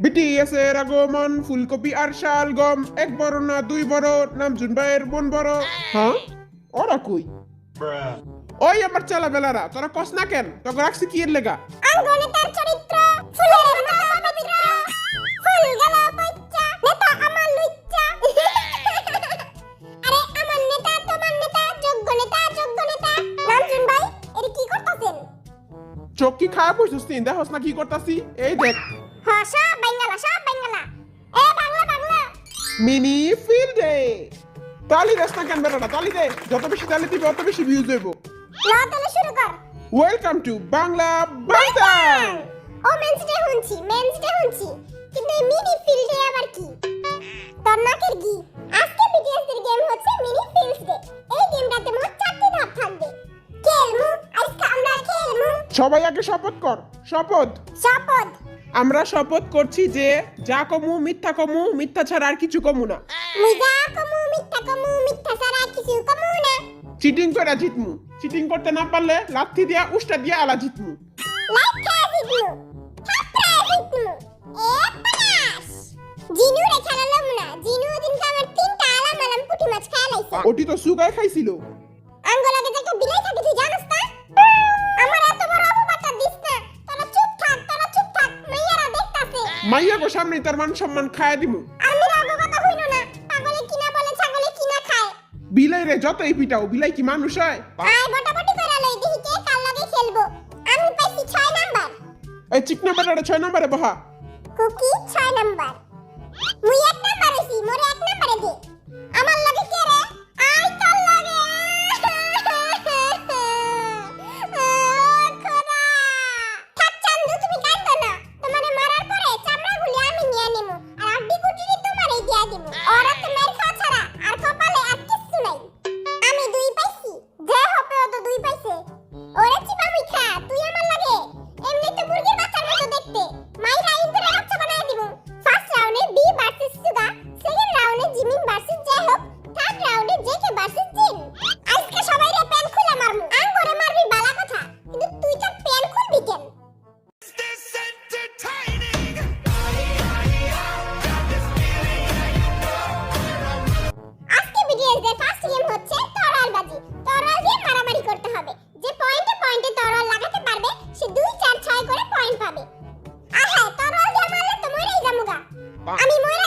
BTS এর আগমন, ফুলকপি আর শালগম, এক বড় না দুই বড়, নামজুন ভাইয়ের বোন বড়। হ্যাঁ, ওরা কই? ওই আমার চালাবেলারা, তোরা কস না কেন? তোকে রাখছি কি এর লেগা? আঙ্গনে তার চরিত্র, ফুলের মতো পবিত্র, ফুল গেল পইচ্চা, নেতা আমার লুচ্চা। আরে আমার নেতা, তোমার নেতা, যোগ্য নেতা, যোগ্য নেতা। নামজুন ভাই, এর কি করতেছেন? চোখ কি খায়া বসছিস তুই? দেখোস না কি করতাছি? এই দেখ, হ্যাঁ, সব বাঙ্গালা, সব বাঙ্গালা। এ Bangla, Bangla. Mini field day. তালি দেস না কেন বেটাটা? তালি দে, যত বেশি তালি দিবি অত বেশি ভিউজ হইব। ল তাহলে শুরু কর। ওয়েলকাম টু বাংলা বাইতাল। ও মেন্স ডে শুনছি, মেন্স ডে শুনছি, কিন্তু এই মিনি ফিল্ডে আবার কি? তোর নাকের কি? আজকে বিটিএস এর গেম হচ্ছে মিনি ফিল্ড ডে। এই গেমটাতে মোট 4টি ধাপ থাকবে। খেলমু, আজকে আমরা খেলমু। সবাই আগে শপথ কর। শপথ। শপথ। আমরা শপথ করছি যে যা কমু মিথ্যা ছাড়া আর কিছু কমু না। মুজা কমু, মিথ্যা ছাড়া কিছু কমু না। চিটিং করে জিতমু। চিটিং করতে না পারলে লাথি দিয়া উষ্টা দিয়া আলা জিতমু। লাইক খেয়ে জিতমু, থাপড়া জিতমু। A pass. জিনু রে খেলালাম না। জিনু দিনকে আমার 3টা আলাম পুঁটি মাছ খেলাইছে। ওটি তো সুগায় খাইছিল। আঙ্গলাকে যে একটা বিলাই থাকে তুই জানিস না? আমার এত বড় অপবাদটা দিস না। তোরা চুপ থাক, মাইয়ারা দেখতাছে। মাইয়া গো সামনে তার মান সম্মান খায়া দিমু। আমি রাগো কথা হইল না। পাগলে কিনা বলে ছাগলে কিনা খায়। বিলাই রে যতই পিটাও, বিলাই কি মানুষ হয়? আয় বটাবটি করে লই দেখি কে কার লগে খেলবো। আমি পাইছি 6 নাম্বার। এই চিকনা বেটাটা 6 নম্বরে বহা। কুকি 6 নাম্বার। মুই 1 নাম্বার হইছি, মোরে 1 নাম্বারে দে। আমার লগে কে রে? আই তোর লগে। খোদা। থাক চান্দু, তুমি কাঁদো না। তোমারে মারার পরে চামড়াগুলি আমি নিয়ে নেবো। আর আড্ডি কুটিরি তোমারই দিয়া দেবো। ওরা তো মেরে খাওয়া ছাড়া আর কপালে আর কিচ্ছু নাই। আমি 2 পাইছি। যে হবে ও তো 2 পাইছে। ওরে চিপা মিঠা, তুই আমার লাগে। এমনি তো মুরগির বাচ্চার মতো দেখতে। মাইরা ইন্দুরে বাচ্চা বানায় দিব। ফার্স্ট রাউন্ডে বি ভার্সেস সুগা, সেকেন্ড রাউন্ডে জিমিন ভার্সেস জেহব, থার্ড রাউন্ডে জেকে ভার্সেস জিন। আজকে সবাই রে প্যান খুলে মারমু। আঙ্গরে মারবি বালা কথা, কিন্তু তুই তো প্যান খুলবি কেন? আজকে বিটিএস এর ফার্স্ট গেম হচ্ছে তরোয়ালবাজি। তরোয়াল দিয়ে মারামারি করতে হবে। যে পয়েন্টে তরোয়াল লাগাতে পারবে সে 2 4 6 করে পয়েন্ট পাবে। আহা, তরোয়াল দিয়ে মারলে তো মরেই যামুগা। আমি মরে